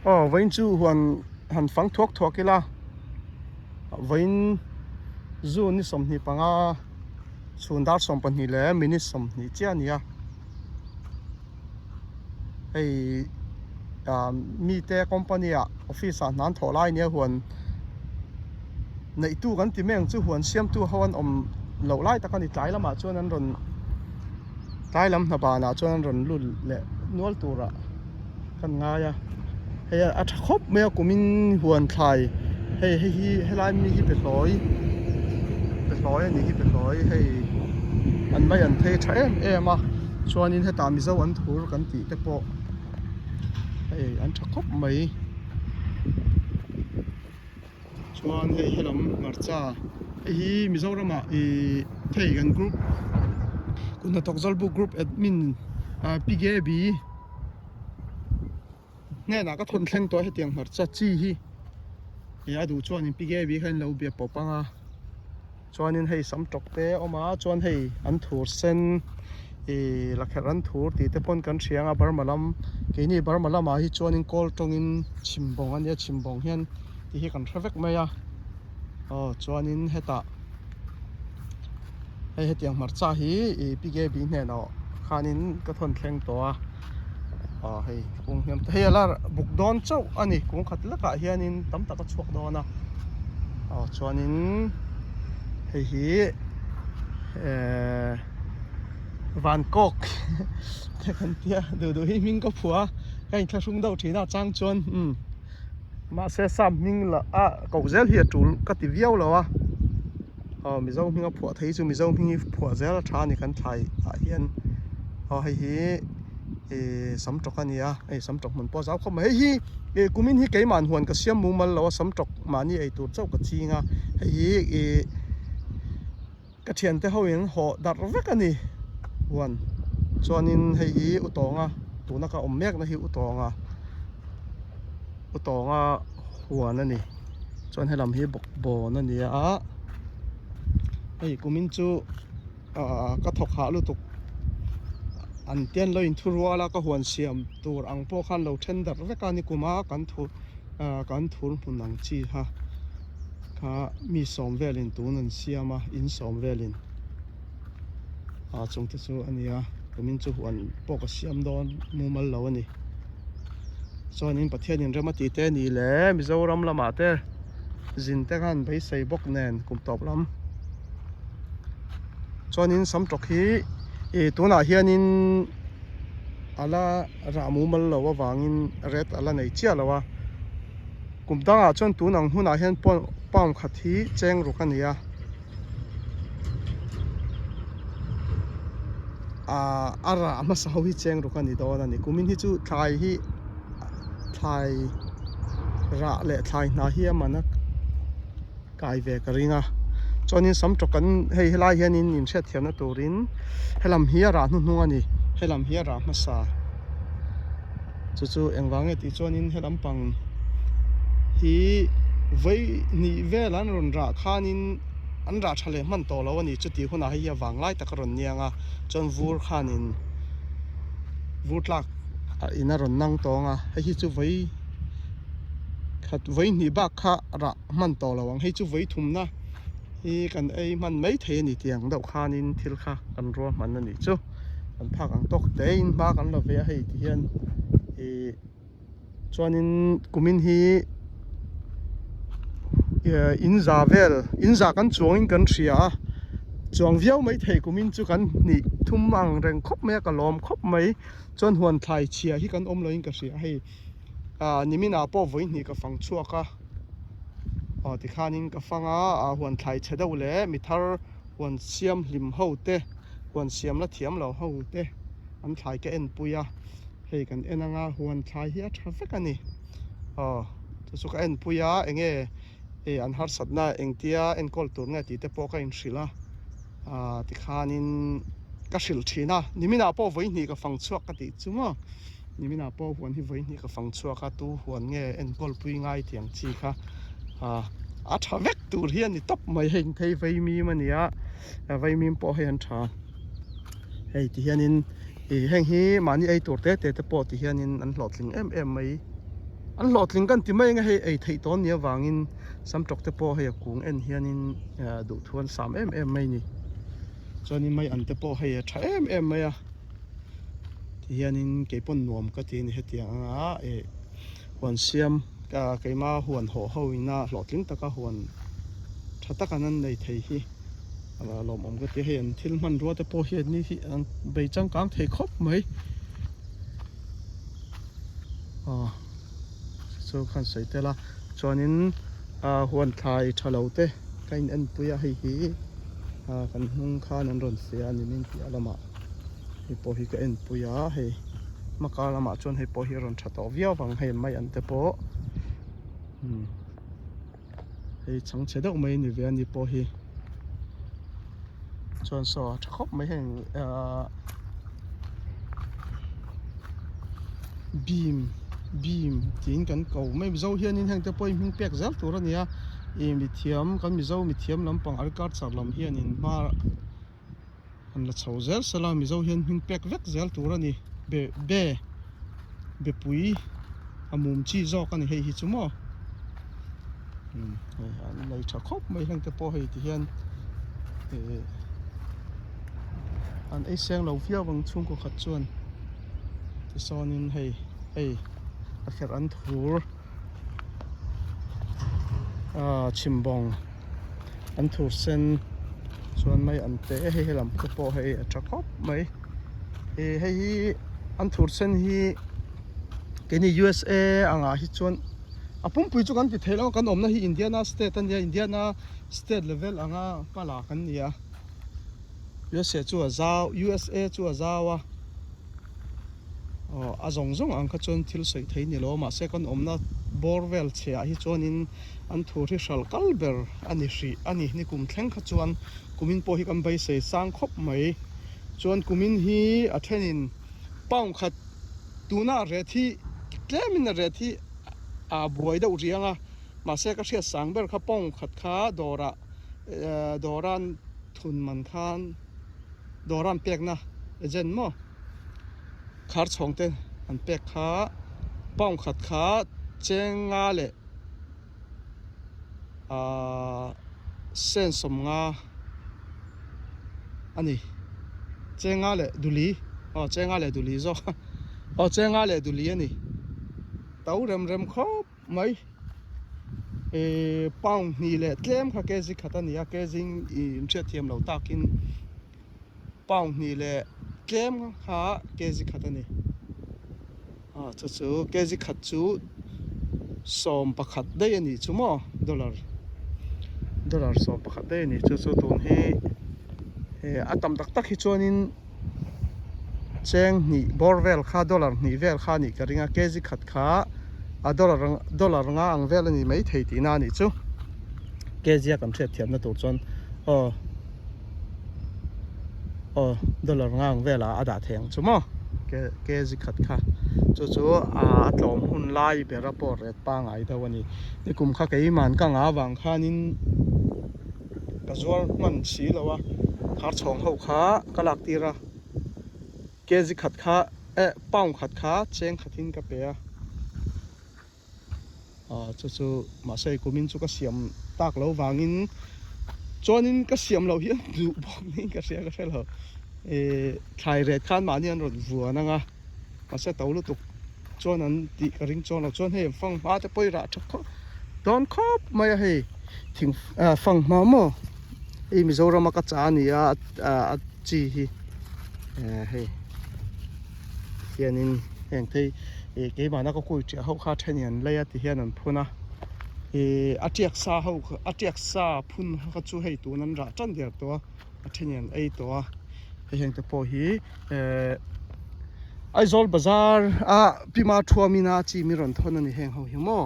Vइन chu han phang thuak kila vइन zu ni som ni panga chundar som pan ni le mini som ni chia nia ei mi te company a office a nan tholai nia huan nei tu kan ti meng chu huan siam tu hawan om lo lai takani tlai lama chuan an ron tlai lam na ba na chuan an ron lul le nual tura kan nga ya hei a khop me kumin huan thlai hei lai mi hi pe hloi ni hi pe hloi hei an mai an thei tha em a chuanin heta mi zo an thur kan ti te po hei an tha khop mai chuan hei helam marcha hi Mizorama thei kan group kuna tokzalbu group admin PGB nè na ka thon thleng to hetiang marcha chi hi ya du chuanin PGB khan lo bia popanga chuanin hei sam tok te oma chuan hei an thur sen lakheran thur ti te pon kan hrianga barmalam keini barmalama hi chuanin kol tongin chimbong ania chimbong hian ti hi kan thavek maya chuanin heta hei hetiang marcha hi PGB nè no khanin ka thon thleng to a hei kung hiam hei ala buk don chau ani kung khatlaka hianin tam taka chuak dona chuanin hei hi Bangkok kan tia du hi ming ko phua kain thlasung dau thina chang chuan ma se sam ming la ko zel hi tul ka ti viau lawa mizo minga phua thei chu mizo mingi phua zel tha ni kan thlai hian hei hi sam tok ania sam tok mun po zau khom hei hi kumin hi keiman huan ka siam mumal lawa sam tok mani ei tur chau ka chinga hei hi ka thian te hoin ho dar vek ani huan chuanin hei hi utonga tuna ka ommek na hi utonga huan ani chuan helam hi bok bon ani a hei kumin chu ka thok ha lutuk an tian lo in thurwala ka huan siam tur ang po khan lo then dar veka ni kuma kan thur munang chi ha kha mi som velin tunan siama in som velin chung te chu ania kumin chu huan po ka siam don mumal lo ani chuanin pathianin remati te ni le Mizoram lama te zin te khan bei sei bok nen kum top lam chuanin sam tok hi tuna hianin ala ramu mal lawa wangin ret ala nei chia lawa kumdanga chuan tunang huna hian pam khathi cheng rukania ara ama sawi cheng rukani dona ni kumin hi chu thlai ra le thlai na hi amana kai ve karinga chuanin sam tokan hei helai hianin in hriat thiamna turin helam hi ra nu ani helam hi ra masa chu engwange ti chuanin helam pang hi voi ni velan ron ra khanin an ra thale man to lo ani chuti huna hi wanglai takaron nianga chon vur khanin vurtlak ina ron nang tonga hi chu voi khat voi ni ba kha ra man to lawang hi chu voi thumna hi kan ei man mai thei ni tiang deuh khanin thil kha kan ro man ani chu an phak ang tok te in ba kan lo ve hei ti hian chuanin kumin hi inza kan chuangin kan thria chuang viau mai thei kumin chu kan ni thum ang reng khop me ka lom khop mai chuan huan thlai chia hi kan om loin ka hria hei nimina po voi ni ka fang chuaka ti khanin ka fanga huan thlai chedau le mithar huan siam hlim ho te huan siam la thiam lo ho te an thlai ke en puya hei kan enanga huan thlai hi a tha vek ani chu ka en puya enge an har satna engtia en kol tur nge ti te po ka in hrila ti khanin ka hril thina nimina po voi ni ka fang chuak ka ti chunga nimina po huan hi voi ni ka fang chuak ka tu huan nge en kol pui ngai tiang chi kha a tha vek tur hian ni top mai heng thei voi mi mania voi mi po hian tha hei ti hianin heng hi mani ei tur te po ti hianin an hlotling em mai an lot ling kan ti mai nga hei ei thei ton nia wangin sam tok te po hei kung en hianin du thuan sam em mai ni choni mai an te po hei tha em mai a hianin ke pon nuam ka ti ni hetia anga huan siam ka keima huan ho ho ina lot ling taka huan tha takanan nei thei hi lom om ka ti hei an thil man ro te po hi ni hi an bei chang kang thei khop mai so khan sei te la chuanin huan thlai thalo te kain en puya hei hi kan hung khan an ron sia ni min ti alama hi po hi ka en puya hei maka lama chuan hei po hi ron thato viaw wang hei mai an te po hei chang che deuh mai ni ve ani po hi chuan so thakop mai heng beam tin kan ko mai zo hianin heng te poi hming pek zel tur ania mi thiam kan mi zo mi thiam lampang alkar charlam hianin ma an la chho zel sala mi zo hian hming pek vek zel tur ani be pui amum chi zo kan hei hi chumo an lai tha khop mai heng te po hei ti hian an ei seng lo fiaw wang chung ko khat chuan ti sonin hei a kher an thur chimbong an thur sen chuan mai an te hei lam te po hei a tha khop mai hei an thur sen hi keni USA anga hi chuan apum pui chu kan ti thelo kan omna hi Indiana state ania Indiana state level anga pala kan nia USA chu a zawa a zong ang kha chon thil soi thei ni lo ma se kan omna borwell chhia hi chonin an thur hi hral kalber ani ni kum thleng kha chuan kumin po hi kan bai sei sang khop mai chuan kumin hi a thenin paung khat tuna re thi tlemin re thi a buai da urianga ma se ka thia sang ber kha paung khat kha doran thun man khan doran pek na jen mo khar chhong te an pek kha paung khat kha chenga le sen som nga ani chenga le duli zo chenga le duli ani tau rem khop mai paung ni le tlem kha ke zi khatania ke jing im che thiam lo takin paung ni le tlem kha ke zi khatani chu ke zi khat chu som pakhat dei ani chumo dollar som pakhat dei ani chu tun hi atam tak hi chuanin cheng ni borvel kha dollar ni vel kha ni ka ringa ke zi khat kha a dollar nga ang vel ani mai thei ti na ni chu ke zi kan thep thiam na tur chuan dollar nga ang vela ada theng chumo ke zi khat kha chu a tlom hun lai bera por ret pa ngai dawani ni kum kha kei man ka nga wang khanin ka zuar man chi lawa khar chhong ho kha kalak tira ke zi khat kha paung khat kha cheng khathin ka pe chu ma sei kumin chu ka siam tak lo wangin chuanin ka siam lo hian du bom ni ka sia ka hrelo thlai ret khan ma ni an ron vua nanga ma se to lu tuk chuan an ti ka ring chuan lo chuan hei fang ma te poi ra thak kho don khop mai hei thing fang ma mo mizoram ka cha ni a chi hi hei hianin heng thei ke ma na ko koi tia ho kha thanian leia ti hian an phuna atiak sa phun kha chu hei tu nan ra chan der to athanian ei to heng te po hi Aizol Bazar pima thuamina chi mi ron thon ani heng ho hi mo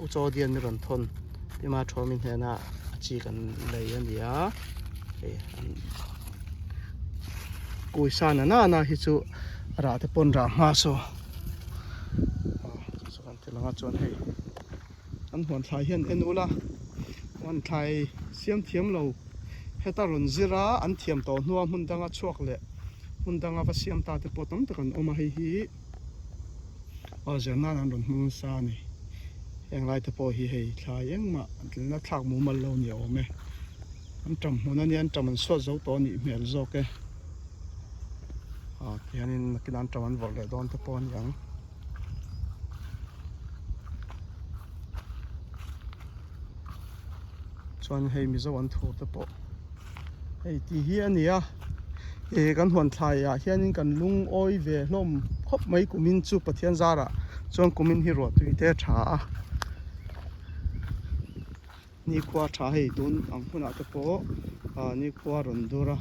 uchodian mi ron thon pima thuamin hena chi kan lei ania kuisana na hi chu ra te pon ra ma so kan telanga chon hei an huan thlai hian enula wan thlai siam thiam lo heta ron zira an thiam to hnuam hun danga chuak le hun danga va siam ta te potom te kan oma hei hi ở giờ nan an run mung sa ni eng lai te po hi hei thla eng ma na thak mu mal lo ni o me an tam hun ani an tam an so zo to ni mel zo ke tianin kin an tam an vol le don te po an yang chuan hei mi zo an thur te po hei ti hi ania kan huan thlai ah hianin kan lung oi ve hlom khop mai kumin chu pathian zara chuan kumin hi ro tui te tha ni khua tha hei tun ang huna te po ni khua ron dura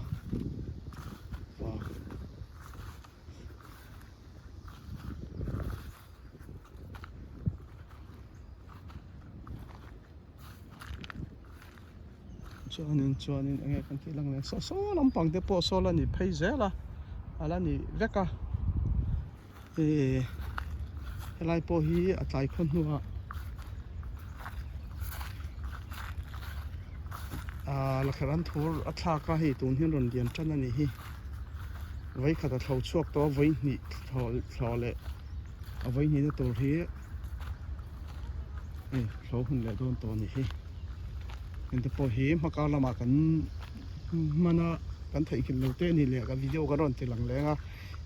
chuanin enge kan ti lang le so lampang te po so la ni phei zela ala ni veka helai po hi atlai khon hnuwa la kharan thur athla ka hi tun hin ron dian tan ani hi vai khata thau chuak to vai ni thole vai ni na tur hi thau hun le don to ni hi in te po hi maka lama kan mana kan thai kin lo te ni le ka video ka ron ti lang lenga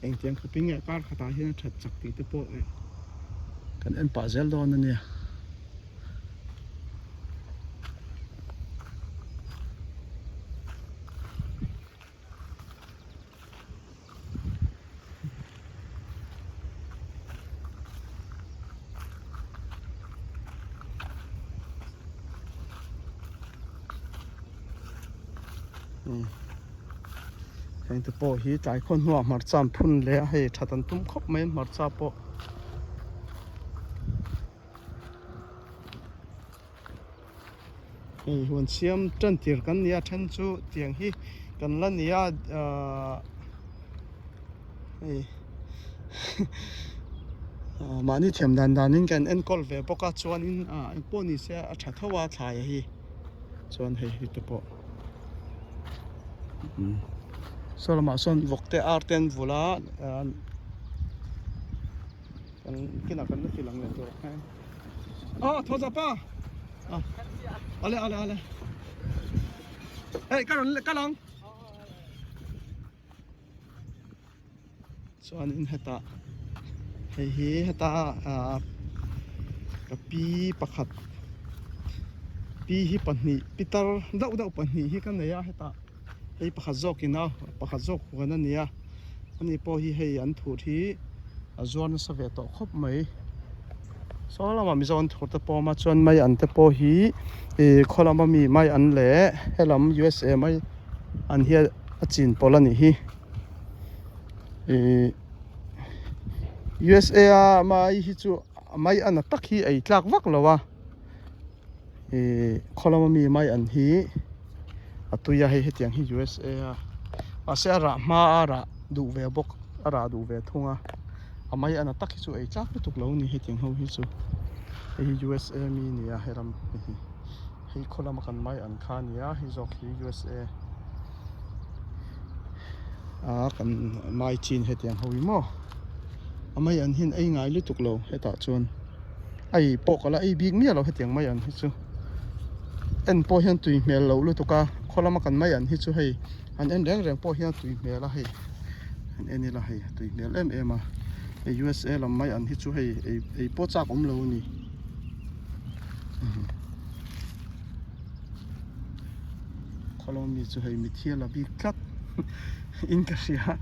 eng tiang khaping e kar khata hi that chak ti te po kan en pa zel don ani Heng te po hi tai khon hnuah hmarcham phun le a hei thatan tum khop mai hmarcha po huan siam tan tir kan nia then chu tiang hi kan la nia mani thiam dan danin kan en kol ve boka chuanin en po ni se a tha thawa thlai hi chuan hei te po so lama son vokte arten vula kan kina kan na tilang le to thoja pa ale hey kalong chuan in heta hei heta kapi pakhat pi hi pahnih pitar deuh pahnih hi kan neia heta hei pakhat zawk ina pakhat zawk huan ania ani po hi hei an thut hi a zuar sa ve to khop mai so lama mi zo an thut te po ma chuan mai an te po hi kholama mi mai an le helam USA mai an hi a chin polani hi USA mai hi chu mai an tak hi ei tlak vak lawa kholama mi mai an hi atuya hei hetiang hi USA ase ara ma ara du ve bok ara du ve thunga amai ana tak hi chu ei tlak tuk lo ni hetiang ho hi chu hei USA mi nia heram hei kholama kan mai an kha nia hi zok hi USA kan mai chin hetiang ho mo amai an hin ei ngai lu tuk lo heta chuan ai pokala ei big mi lo hetiang mai an hi chu en po hian tui mel lo lu tuka kholama kan mai an hi chu hei an en reng po hian tui mel a hei an eni la hei tui mel em a USA lam mai an hi chu hei ei po chak om lo ni kholama mi chu hei mi thial a big tlat in ka sia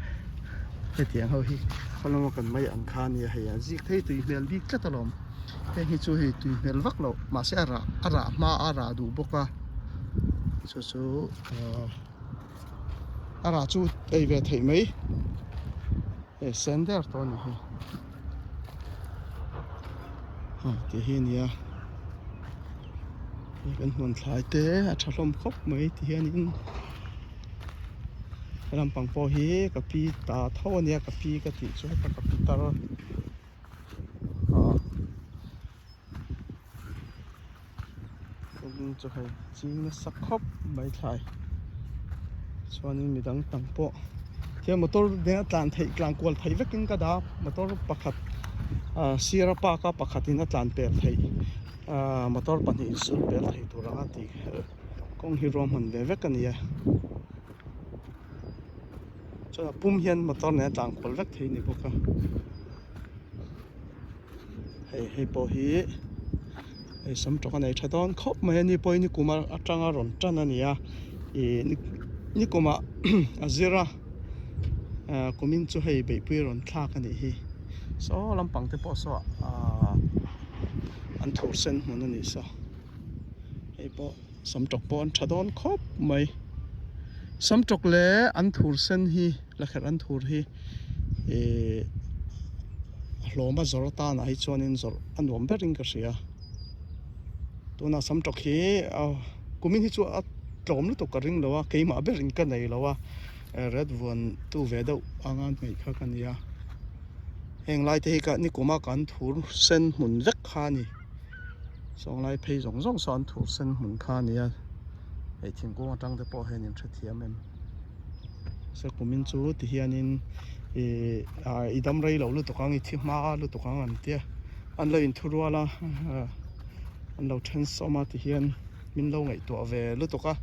hetiang ho hi kholama kan mai an kha ni hei a zik thei tui mel big tlat alom hi chu hei tui mel vak lo ma se ara ma ara du boka chu ara chu ei ve thei mai sender to ni hi ti hi nia kan huan thlai te a thalom khop mai ti hian in lampang po hi kapi ta tho ania kapi ka ti chu ka kapi tar cho hay chính nó sắc khóc mấy thải cho nên mình đang tăng po thì motor để tàn thấy tàn quần thấy vết kinh cái đó motor bạc sira pa ka pakhatin atlan per thei motor pani sul per thei turanga ti kong hi rom han ve ve kania cho pum hian motor ne tang khol vek thei ni boka hei po hi hei sam tok anei thadon khop mai ani poi ni kuma atanga ron tan ania ni kuma azira kumin chu hei be pui ron thlak ani hi so lampang te po so an thur sen mun ani so hei po sam tok pon thadon khop mai sam tok le an thur sen hi la kher an thur hi hloma zor ta na hi chuanin zor an wom bering ka ria tuna sam tok hi kumin hi chu a tlom lu to ka ring lawa keima bering ka nei lawa red one tu ve do angan mai kha kania heng lai te hi ka ni kuma kan thur sen mun vek kha ni song lai phei zong zong san thur sen mun kha nia ei thingkung atang te po hen in thathiam em se kumin chu ti hianin idam rei lo lu to kang i thi ma lu to kang an tia an lo in thurwala an lo then soma ti hian min lo ngai to ve lu to ka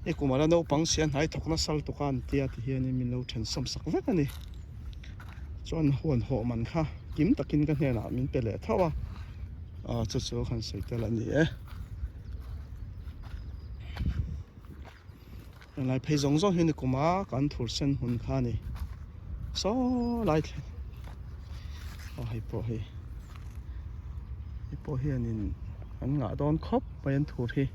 e kumala no pang sian hai thokna sal to kan tia ti hian min lo then som sak vek ani chuan huan ho man kha kim takin ka hne na min pele thawa chu chu khan seitel ani lai phei zong zong hin kuma kan thur sen hun kha ni so lai hei po hi anin an nga don khop mai an thur hi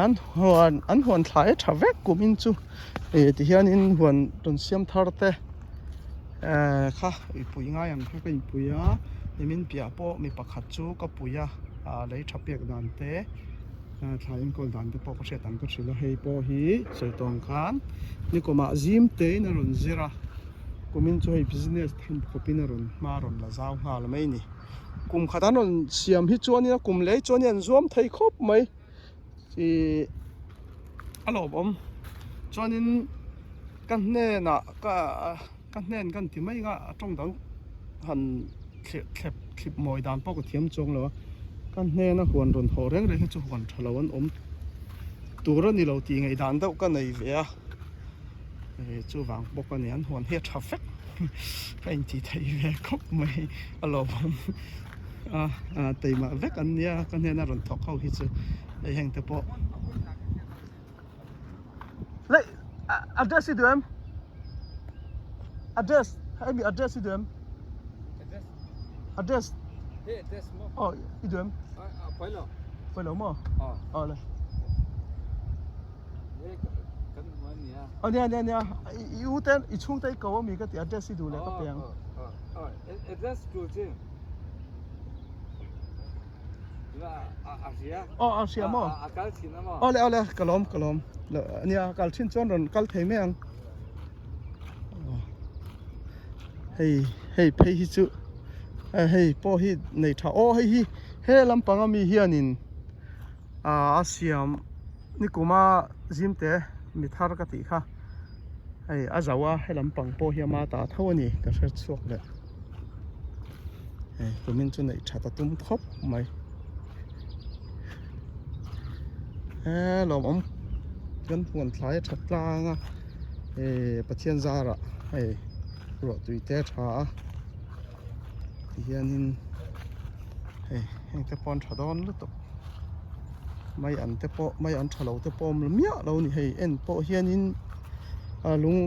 an huan thlai tha vek kumin chu ti hian in huan ton siam thar te kha pui nga yang kha ka puya min pia po mi pakhat chu ka puya lei thapek dan te thlain kol dan te po ka setan ka thila hei po hi seitong khan ni koma zim te na ron zira kumin chu hei business tham khopin ron ma ron la zaw nga la mai ni kum khatan ron siam hi chuani kum le chuani an zuam thei khop mai alo bom chuanin kan hne na kan hnen kan ti mai nga atong dang han khip moi dan po ko thiam chong lo kan hne na huan ron ho reng reng chu huan thalawan om tura ni lo ti ngai dan deuh ka nei ve a chu wang bok ani an huan he traffic kain ti thei ve khop mai alo bom teima vek an nia kan hne na ron thok ho hi chu ei heng te po le address i dem address hay mi address i dem address address mo i dem phải lo mo le nia i uten i chung tai ko mi ka ti address i du le ka peng address tu jing Asia mo akal chin mo ole kalom nia kal chin chon ron kal thei meng hei phei hi chu hei po hi nei tha hei he lampanga mi hianin asiam ni kuma jimte mi thar ka ti kha hei azawa he lampang po hi ma ta thawani ka hret chuak le hei tumin chu nei tha ta tum khop mai lom om kan huan thlai that tlanga pathian zara ro tui te tha hianin heng te pon thadon lu to mai an te po mai an thalo te pom mia lo ni hei en po hianin lung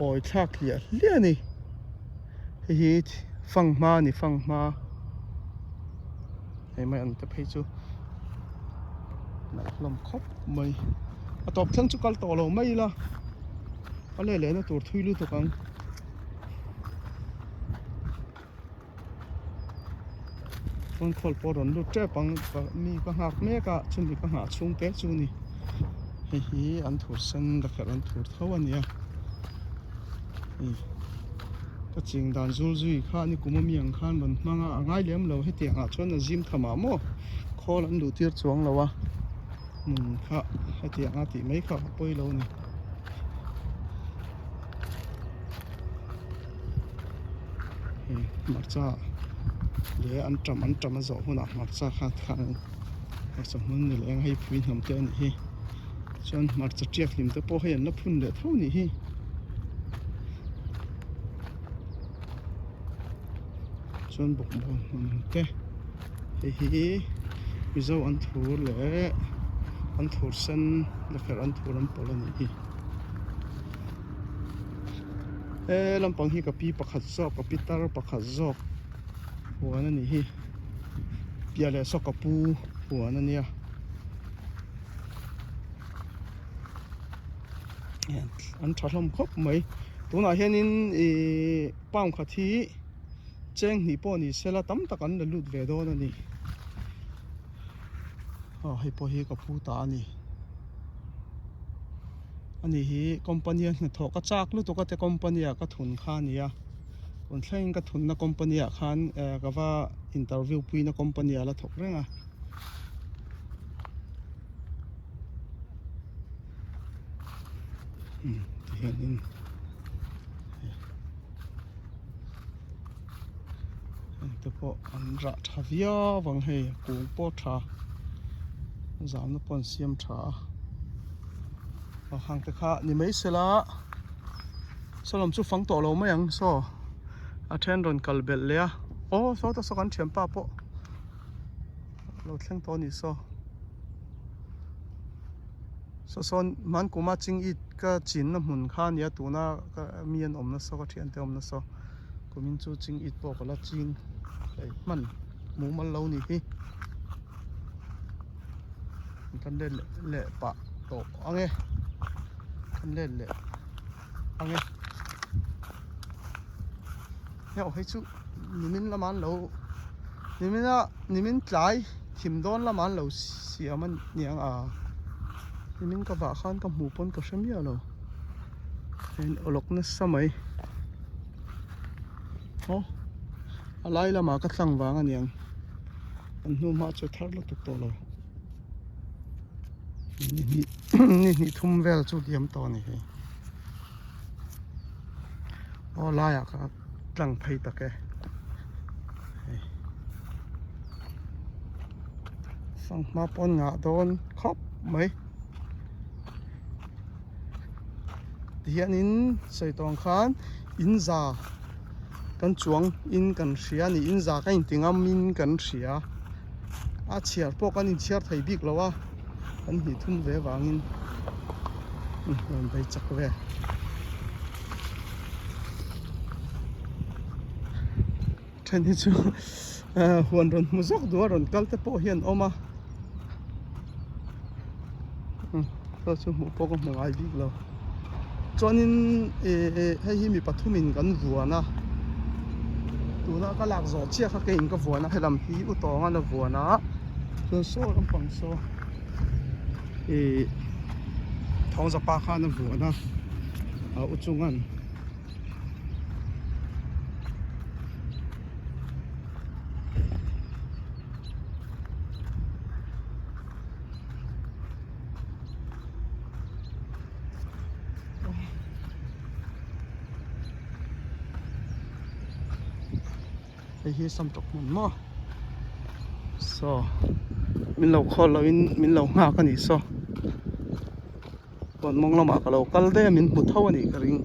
oi thak lia ni hi fang ma hei mai an te phei chu lom khop mai atop thang chu kal to lo mai la ale le na tur thui lu to kang con khol poron lu tre pang mi ka hak me ka chun mi ka ha chung te chu ni hi an thur sen da khar an thur thawania ka ching dan zul zui kha ni kuma miang khan ban manga angai lem lo he tiang a chon na jim thama mo khol an lu tir chuang lawa kha he tiang a ti mai kha poi lo ni marcha le an tram zo huna marcha kha thang marcha mun ni leng hei pui ham te ani hi chuan marcha tiak hlim te pawh hei an la phun le tho ni hi chuan buk bon te hi mizo an thur le an thur sen le fer an thur an pol ani hi lampang hi kapi pakhat zawk kapi tar pakhat zawk huan ani hi pia le so kapu huan ania an thahlom khop mai tuna hianin pam khat hi cheng ni pawh ni sela tam tak an la lut ve dawn ani hei pawh hi kapu ta ani ani hi company an thawk ka chak lu to ka te company a ka thun kha nia kon thleng ka thun na company a khan kawa interview pui na company a la thok renga hianin te pawh an ra tha via wang hei kung pawh tha zam na pon siam tha hang te kha ni mai sela solom chu fang to lo mai ang so a then ron kalbel le a so ta so kan thiam pa pawh lo thleng to ni so son man kuma ching it ka chin na mun kha nia tuna ka mian om na so ka thian te om na so kumin chu ching it pawh kala chin man mu mal lo ni hi kan le pa to ange kan le ange heo hei chu nimin laman lo nimin tlai thim don laman lo siaman niang a nimin ka ba khan ka mu pon ka hramia lo en olok na samai alai lama ka tlang wang aniang an nu ma chu thar lo tuk to lo ni thum vel chu diam to ni he la ya ka tlang phei ta ke sang ma pon nga don khop mai hianin seitong khan inza kan chuang in kan hria ni inza ka intingam min kan hria a chiar pawh kan in chiar thei bik lowa kan hi thum ve wangin bei chak ve thani chu huan ron mu zok duar ron kal te pawh hian oma to chu mu pawh ka hmangai bik lo chuanin hei hi mi pathumin kan vuana tuna ka lak zo chia kha ke in ka vuana helam hi utonga na vuana chuan so lampang so thong za pa kha na vuana uchungan hi sam tok mun mo so min lo khol lo in min lo nga ka ni so kon mong lama ka lo kal de min mu thaw ani ka ring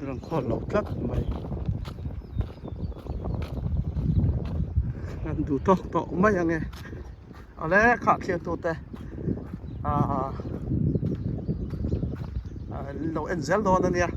rang khol lo tlat mai an du to mai ange ale kha thia to te lo en zel do na nia